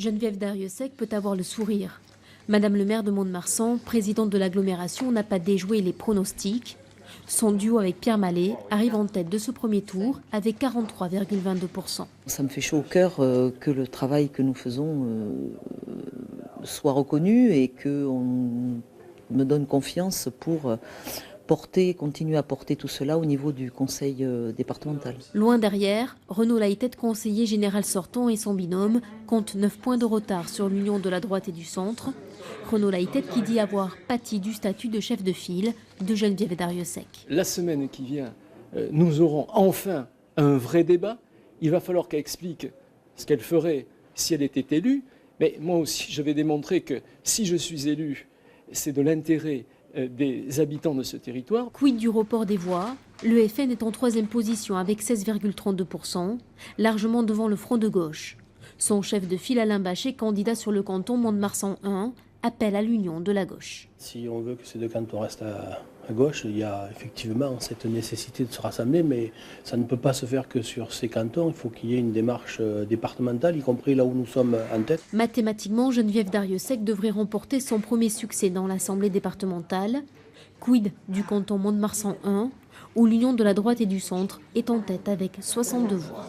Geneviève Darrieussecq peut avoir le sourire. Madame le maire de Mont-de-Marsan, présidente de l'agglomération, n'a pas déjoué les pronostics. Son duo avec Pierre Mallet arrive en tête de ce premier tour avec 43,22%. Ça me fait chaud au cœur que le travail que nous faisons soit reconnu et qu'on me donne confiance pour continuer à porter tout cela au niveau du conseil départemental. Loin derrière, Renaud Laïtet, conseiller général sortant, et son binôme comptent 9 points de retard sur l'union de la droite et du centre. Renaud Laïtet qui dit avoir pâti du statut de chef de file de Geneviève Darrieussecq. La semaine qui vient, nous aurons enfin un vrai débat. Il va falloir qu'elle explique ce qu'elle ferait si elle était élue. Mais moi aussi, je vais démontrer que si je suis élu, c'est de l'intérêt des habitants de ce territoire. Quid du report des voix? Le FN est en 3e position avec 16,32%, largement devant le Front de gauche. Son chef de file, Alain Bachet, candidat sur le canton Mont-de-Marsan 1, appelle à l'union de la gauche. Si on veut que ces deux cantons restent à gauche, il y a effectivement cette nécessité de se rassembler, mais ça ne peut pas se faire que sur ces cantons. Il faut qu'il y ait une démarche départementale, y compris là où nous sommes en tête. Mathématiquement, Geneviève Darrieussecq devrait remporter son premier succès dans l'Assemblée départementale. Quid du canton Mont-de-Marsan 1, où l'union de la droite et du centre est en tête avec 62 voix.